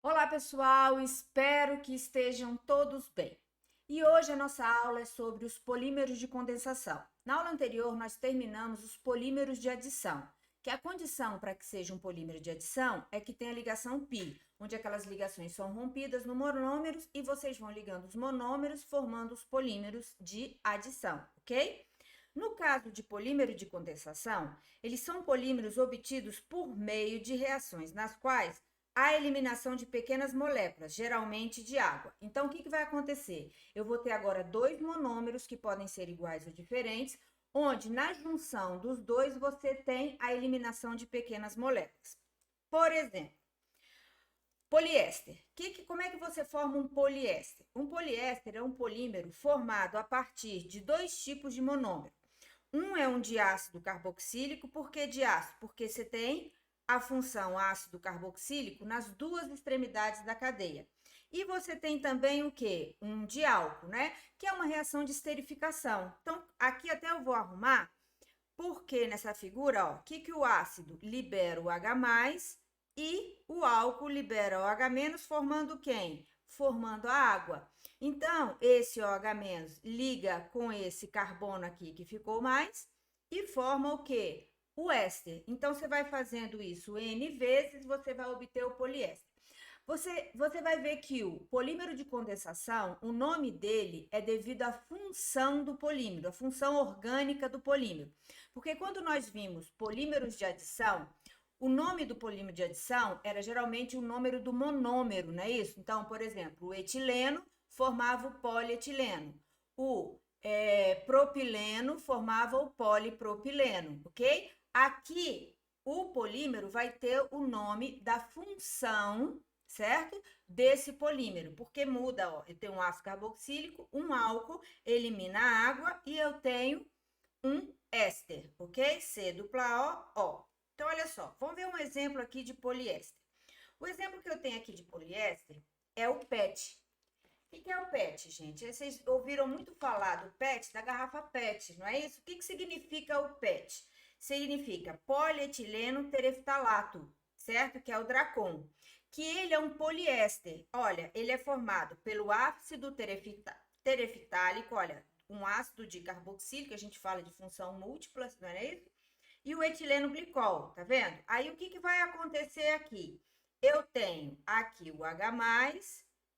Olá, pessoal, espero que estejam todos bem. E hoje a nossa aula é sobre os polímeros de condensação. Na aula anterior, nós terminamos os polímeros de adição, que a condição para que seja um polímero de adição é que tenha ligação pi, onde aquelas ligações são rompidas no monômeros e vocês vão ligando os monômeros, formando os polímeros de adição, ok? No caso de polímero de condensação, eles são polímeros obtidos por meio de reações nas quais há eliminação de pequenas moléculas, geralmente de água. Então, o que vai acontecer? Eu vou ter agora dois monômeros que podem ser iguais ou diferentes, onde na junção dos dois você tem a eliminação de pequenas moléculas. Por exemplo, poliéster. Como é que você forma um poliéster? Um poliéster é um polímero formado a partir de dois tipos de monômero. Um é um diácido carboxílico. Por que diácido? Porque você tem a função ácido carboxílico nas duas extremidades da cadeia. E você tem também o quê? Um diálcool, né? Que é uma reação de esterificação. Então, aqui até eu vou arrumar, porque nessa figura, ó, que o ácido libera o H+, e o álcool libera o H-, formando quem? Formando a água. Então, esse OH- liga com esse carbono aqui que ficou mais e forma o quê? O éster. Então, você vai fazendo isso N vezes, você vai obter o poliéster. Você vai ver que o polímero de condensação, o nome dele é devido à função do polímero, a função orgânica do polímero. Porque quando nós vimos polímeros de adição, o nome do polímero de adição era geralmente o número do monômero, não é isso? Então, por exemplo, o etileno formava o polietileno, o propileno formava o polipropileno, ok? Aqui, o polímero vai ter o nome da função, certo? Desse polímero, porque muda, ó, eu tenho um ácido carboxílico, um álcool, elimina a água e eu tenho um éster, ok? C dupla O, O. Então, olha só, vamos ver um exemplo aqui de poliéster. O exemplo que eu tenho aqui de poliéster é o PET. O que é o PET, gente? Vocês ouviram muito falar do PET, da garrafa PET, não é isso? O que significa o PET? Significa polietileno tereftalato, certo? Que é o Dracon. Que ele é um poliéster. Olha, ele é formado pelo ácido terefitálico, olha, um ácido de carboxílico, a gente fala de função múltipla, não é isso? E o etileno glicol, tá vendo? Aí o que vai acontecer aqui? Eu tenho aqui o H+,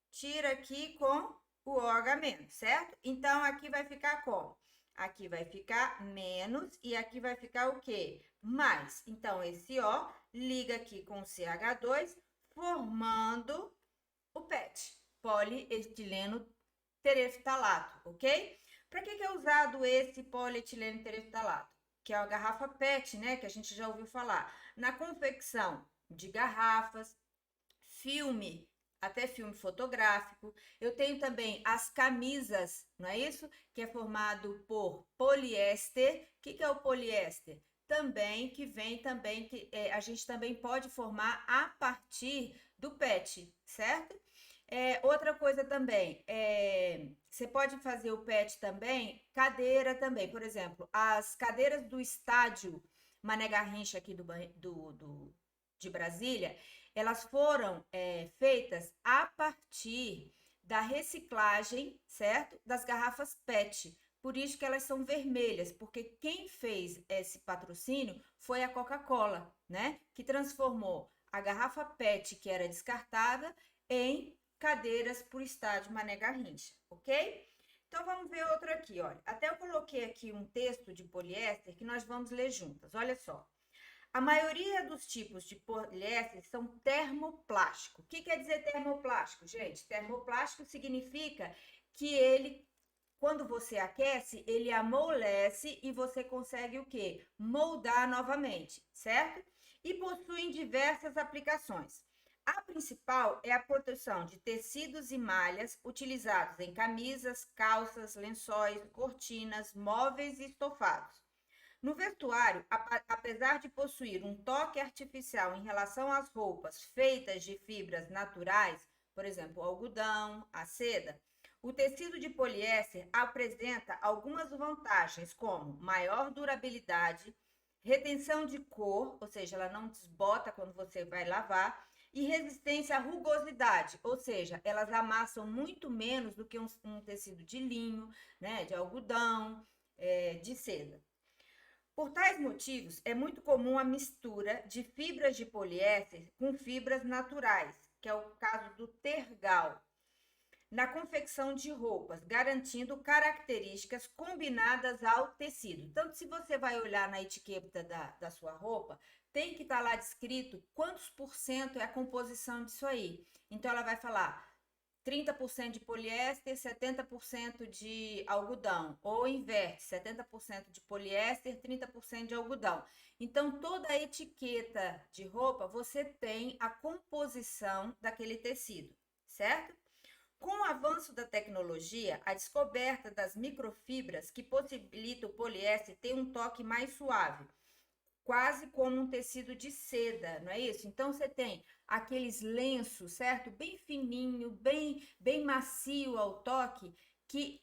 tira aqui com o OH-, certo? Então, aqui vai ficar como? Aqui vai ficar menos e aqui vai ficar o quê? Mais. Então, esse O liga aqui com o CH2, formando o PET, polietileno tereftalato, ok? Para que é usado esse polietileno tereftalato? Que é a garrafa PET, né? Que a gente já ouviu falar. Na confecção de garrafas, filme, até filme fotográfico. Eu tenho também as camisas, não é isso? Que é formado por poliéster. O que é o poliéster? Também que vem também que a gente também pode formar a partir do PET, certo? Outra coisa também, você pode fazer o PET também, cadeira também, por exemplo, as cadeiras do estádio Mané Garrincha aqui de Brasília, elas foram feitas a partir da reciclagem, certo? Das garrafas PET. Por isso que elas são vermelhas, porque quem fez esse patrocínio foi a Coca-Cola, né? Que transformou a garrafa PET, que era descartada, em cadeiras para o estádio Mané Garrincha, ok? Então vamos ver outro aqui, olha. Até eu coloquei aqui um texto de poliéster que nós vamos ler juntas. Olha só. A maioria dos tipos de poliéster são termoplástico. O que quer dizer termoplástico, gente? Termoplástico significa que ele, quando você aquece, ele amolece e você consegue o quê? Moldar novamente, certo? E possuem diversas aplicações. A principal é a proteção de tecidos e malhas utilizados em camisas, calças, lençóis, cortinas, móveis e estofados. No vestuário, apesar de possuir um toque artificial em relação às roupas feitas de fibras naturais, por exemplo, o algodão, a seda, o tecido de poliéster apresenta algumas vantagens, como maior durabilidade, retenção de cor, ou seja, ela não desbota quando você vai lavar, E resistência à rugosidade, ou seja, elas amassam muito menos do que um tecido de linho, né, de algodão, de seda. Por tais motivos, é muito comum a mistura de fibras de poliéster com fibras naturais, que é o caso do tergal, na confecção de roupas, garantindo características combinadas ao tecido. Tanto se você vai olhar na etiqueta da sua roupa, tem que estar lá descrito quantos por cento é a composição disso aí. Então, ela vai falar 30% de poliéster, 70% de algodão, ou inverte, 70% de poliéster, 30% de algodão. Então, toda a etiqueta de roupa, você tem a composição daquele tecido, certo? Com o avanço da tecnologia, a descoberta das microfibras que possibilita o poliéster ter um toque mais suave, quase como um tecido de seda, não é isso? Então você tem aqueles lenços, certo? Bem fininho, bem macio ao toque, que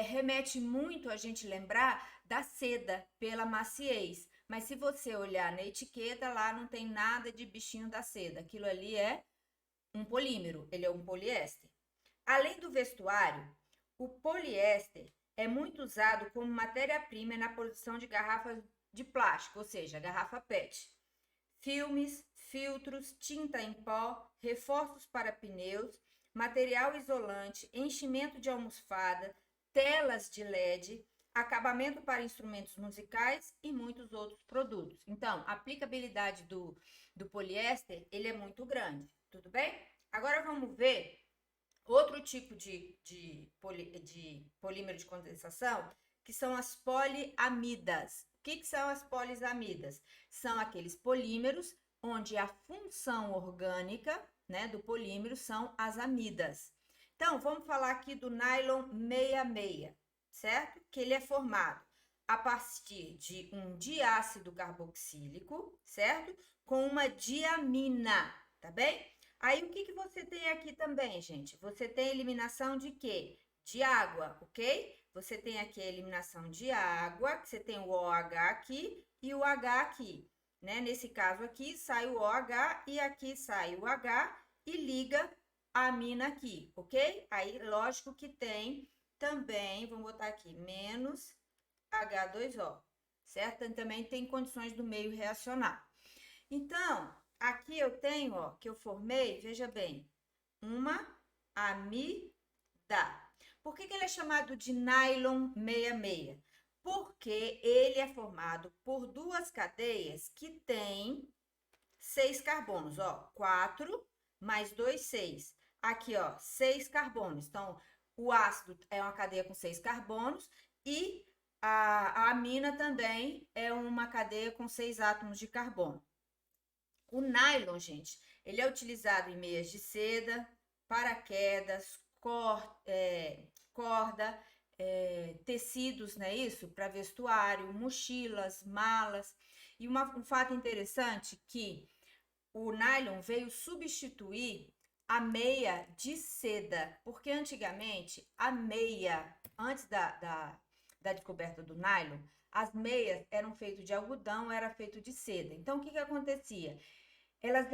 remete muito a gente lembrar da seda pela maciez. Mas se você olhar na etiqueta, lá não tem nada de bichinho da seda. Aquilo ali é um polímero, ele é um poliéster. Além do vestuário, o poliéster é muito usado como matéria-prima na produção de garrafas de plástico, ou seja, garrafa PET, filmes, filtros, tinta em pó, reforços para pneus, material isolante, enchimento de almofada, telas de LED, acabamento para instrumentos musicais e muitos outros produtos. Então, a aplicabilidade do poliéster, ele é muito grande, tudo bem? Agora vamos ver outro tipo de polímero de condensação, que são as poliamidas. O que são as poliamidas? São aqueles polímeros onde a função orgânica, né, do polímero são as amidas. Então, vamos falar aqui do nylon 66, certo? Que ele é formado a partir de um diácido carboxílico, certo? Com uma diamina, tá bem? Aí, o que você tem aqui também, gente? Você tem eliminação de quê? De água, ok? Você tem aqui a eliminação de água, que você tem o OH aqui e o H aqui, né? Nesse caso aqui, sai o OH e aqui sai o H e liga a amina aqui, ok? Aí, lógico que tem também, vamos botar aqui, menos H2O, certo? Também tem condições do meio reacionar. Então, aqui eu tenho, ó, que eu formei, veja bem, uma amida. Por que ele é chamado de nylon 66? Porque ele é formado por duas cadeias que têm 6 carbonos, ó, 4 mais 2, 6. Aqui, ó, 6 carbonos. Então, o ácido é uma cadeia com 6 carbonos e a amina também é uma cadeia com 6 átomos de carbono. O nylon, gente, ele é utilizado em meias de seda, paraquedas, corda, tecidos, não é isso? Para vestuário, mochilas, malas. E um fato interessante que o nylon veio substituir a meia de seda, porque antigamente a meia, antes da descoberta do nylon, as meias eram feitas de algodão, era feito de seda. Então, o que acontecia? Elas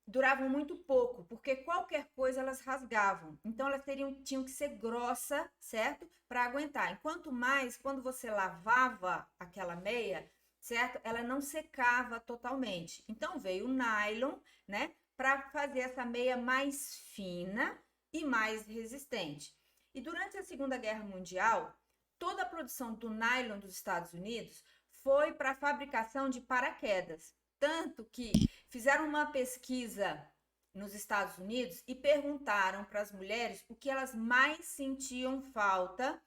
duravam muito pouco, porque qualquer coisa elas rasgavam. Então, elas tinham que ser grossa, certo? Para aguentar. Enquanto mais, quando você lavava aquela meia, certo? Ela não secava totalmente. Então, veio o nylon, né? Para fazer essa meia mais fina e mais resistente. E durante a Segunda Guerra Mundial, toda a produção do nylon dos Estados Unidos foi para a fabricação de paraquedas. Tanto que fizeram uma pesquisa nos Estados Unidos e perguntaram para as mulheres o que elas mais sentiam falta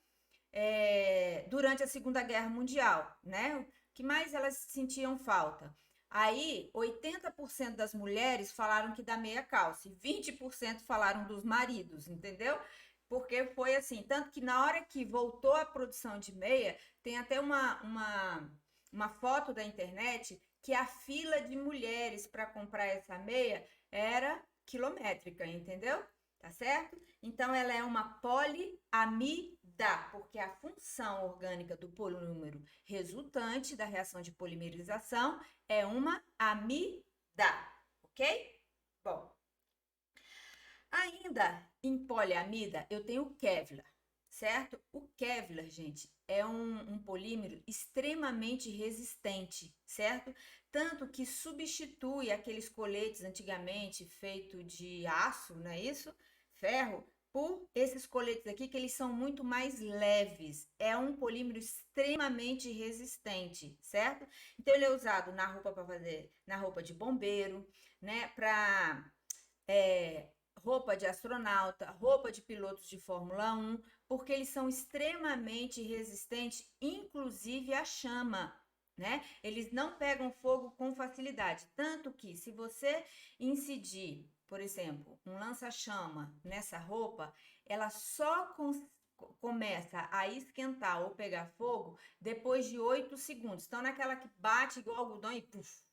durante a Segunda Guerra Mundial, né? O que mais elas sentiam falta? Aí, 80% das mulheres falaram que da meia calça e 20% falaram dos maridos, entendeu? Porque foi assim, tanto que na hora que voltou a produção de meia, tem até uma foto da internet que a fila de mulheres para comprar essa meia era quilométrica, entendeu? Tá certo? Então, ela é uma poliamida, porque a função orgânica do polímero resultante da reação de polimerização é uma amida, ok? Bom, ainda em poliamida, eu tenho o Kevlar, certo? O Kevlar, gente, é um polímero extremamente resistente, certo? Tanto que substitui aqueles coletes antigamente feito de aço, não é isso? Ferro, por esses coletes aqui que eles são muito mais leves. É um polímero extremamente resistente, certo? Então ele é usado na roupa para fazer, na roupa de bombeiro, né? Para roupa de astronauta, roupa de pilotos de Fórmula 1, porque eles são extremamente resistentes, inclusive à chama, né? Eles não pegam fogo com facilidade. Tanto que, se você incidir, por exemplo, um lança-chama nessa roupa, ela só começa a esquentar ou pegar fogo depois de 8 segundos. Então, naquela que bate igual algodão e puf,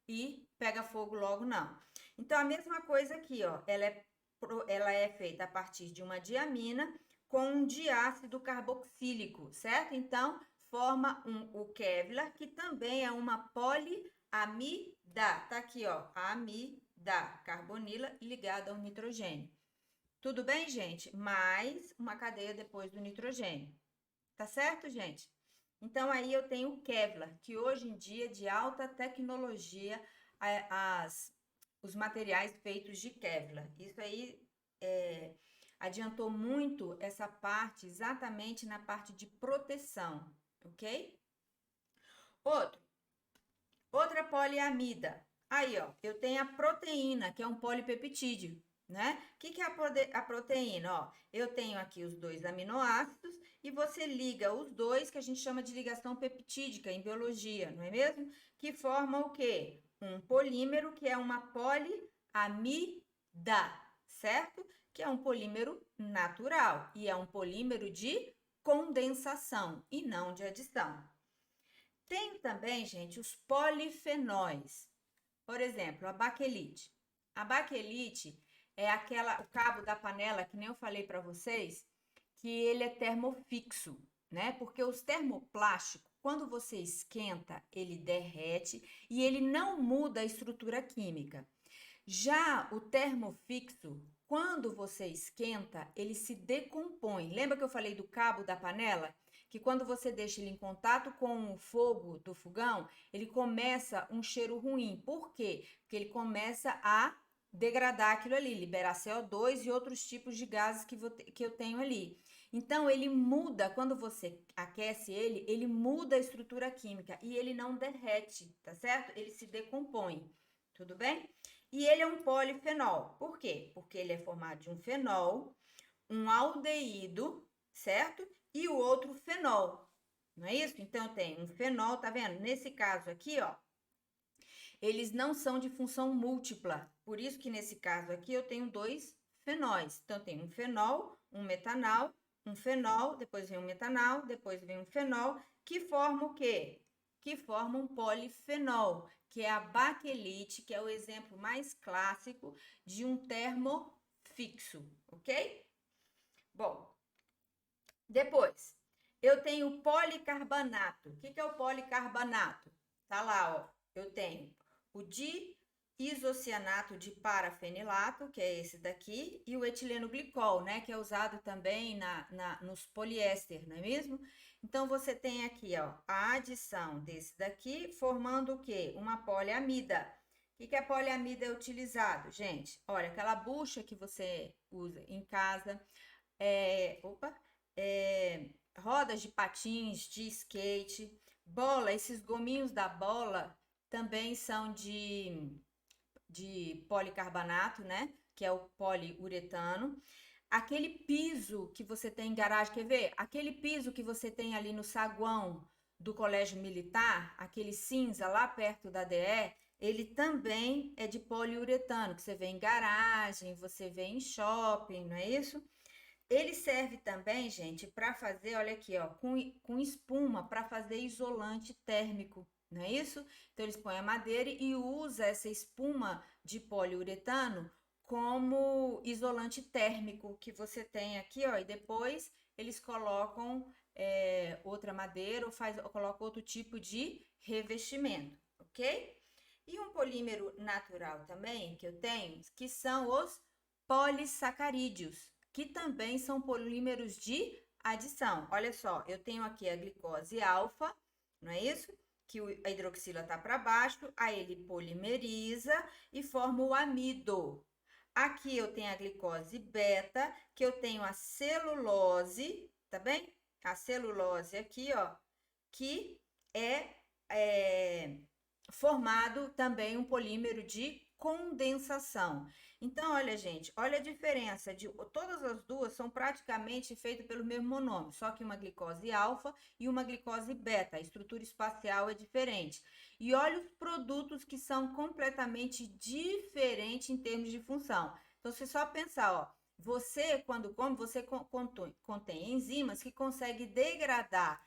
e pega fogo logo, não. Então, a mesma coisa aqui, ó, ela é feita a partir de uma diamina com um diácido carboxílico, certo? Então, forma o Kevlar, que também é uma poliamida. Tá aqui, ó, amida, carbonila ligada ao nitrogênio. Tudo bem, gente? Mais uma cadeia depois do nitrogênio. Tá certo, gente? Então, aí eu tenho o Kevlar, que hoje em dia é de alta tecnologia, os materiais feitos de Kevlar. Isso aí adiantou muito essa parte, exatamente na parte de proteção, ok? Outra poliamida. Aí, ó, eu tenho a proteína, que é um polipeptídeo, né? O que é a proteína? Ó, eu tenho aqui os dois aminoácidos e você liga os dois, que a gente chama de ligação peptídica em biologia, não é mesmo? Que forma o quê? Um polímero, que é uma poliamida, certo? Que é um polímero natural e é um polímero de condensação e não de adição. Tem também, gente, os polifenóis. Por exemplo, a baquelite. A baquelite é o cabo da panela que nem eu falei para vocês, que ele é termofixo, né? Porque os termoplásticos, quando você esquenta, ele derrete e ele não muda a estrutura química. Já o termofixo, quando você esquenta, ele se decompõe. Lembra que eu falei do cabo da panela? Que quando você deixa ele em contato com o fogo do fogão, ele começa um cheiro ruim. Por quê? Porque ele começa a degradar aquilo ali, liberar CO2 e outros tipos de gases que eu tenho ali. Então, ele muda, quando você aquece ele, ele muda a estrutura química e ele não derrete, tá certo? Ele se decompõe, tudo bem? E ele é um polifenol. Por quê? Porque ele é formado de um fenol, um aldeído, certo? E o outro fenol. Não é isso? Então, eu tenho um fenol, tá vendo? Nesse caso aqui, ó, eles não são de função múltipla. Por isso que nesse caso aqui eu tenho dois fenóis. Então, eu tenho um fenol, um metanal, um fenol, depois vem um metanal, depois vem um fenol, que forma o quê? Que forma um polifenol, que é a baquelite, que é o exemplo mais clássico de um termofixo, ok? Bom, depois, eu tenho o policarbanato. O que é o policarbanato? Tá lá, ó. Eu tenho o diisocianato de parafenilato, que é esse daqui, e o etileno glicol, né? Que é usado também nos poliéster, não é mesmo? Então, você tem aqui, ó, a adição desse daqui, formando o quê? Uma poliamida. O que a poliamida é utilizado, gente? Olha, aquela bucha que você usa em casa, rodas de patins, de skate, bola, esses gominhos da bola também são de policarbonato, né? Que é o poliuretano. Aquele piso que você tem em garagem, quer ver? Aquele piso que você tem ali no saguão do colégio militar, aquele cinza lá perto da DE, ele também é de poliuretano, que você vê em garagem, você vê em shopping, não é isso? Ele serve também, gente, para fazer, olha aqui, ó, com espuma, para fazer isolante térmico, não é isso? Então, eles põem a madeira e usa essa espuma de poliuretano como isolante térmico que você tem aqui, ó, e depois eles colocam outra madeira ou colocam outro tipo de revestimento, ok? E um polímero natural também que eu tenho, que são os polissacarídeos, que também são polímeros de adição. Olha só, eu tenho aqui a glicose alfa, não é isso? Que a hidroxila está para baixo, aí ele polimeriza e forma o amido. Aqui eu tenho a glicose beta, que eu tenho a celulose, tá bem? A celulose aqui, ó, que é formado também um polímero de condensação. Então, olha, gente, olha a diferença de todas as duas são praticamente feitas pelo mesmo monômero, só que uma glicose alfa e uma glicose beta. A estrutura espacial é diferente. E olha os produtos que são completamente diferentes em termos de função. Então, você só pensar, ó, você quando come, você contém enzimas que conseguem degradar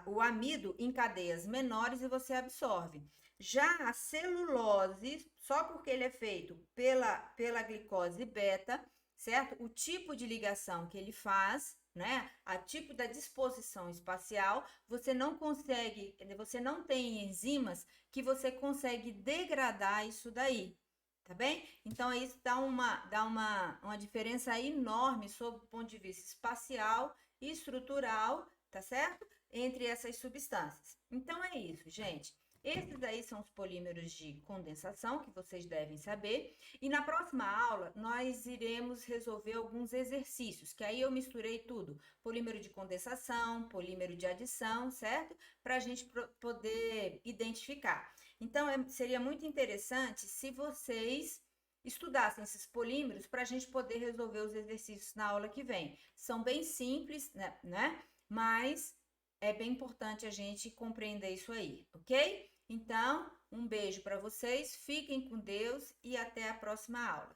o amido em cadeias menores e você absorve. Já a celulose, só porque ele é feito pela glicose beta, certo? O tipo de ligação que ele faz, né? A tipo da disposição espacial, você não consegue, você não tem enzimas que você consegue degradar isso daí, tá bem? Então, isso dá uma diferença enorme sob o ponto de vista espacial e estrutural, tá certo? Entre essas substâncias. Então, é isso, gente. Esses aí são os polímeros de condensação que vocês devem saber. E na próxima aula, nós iremos resolver alguns exercícios, que aí eu misturei tudo. Polímero de condensação, polímero de adição, certo? Para a gente poder identificar. Então, seria muito interessante se vocês estudassem esses polímeros para a gente poder resolver os exercícios na aula que vem. São bem simples, né? Mas é bem importante a gente compreender isso aí, ok? Então, um beijo para vocês, fiquem com Deus e até a próxima aula.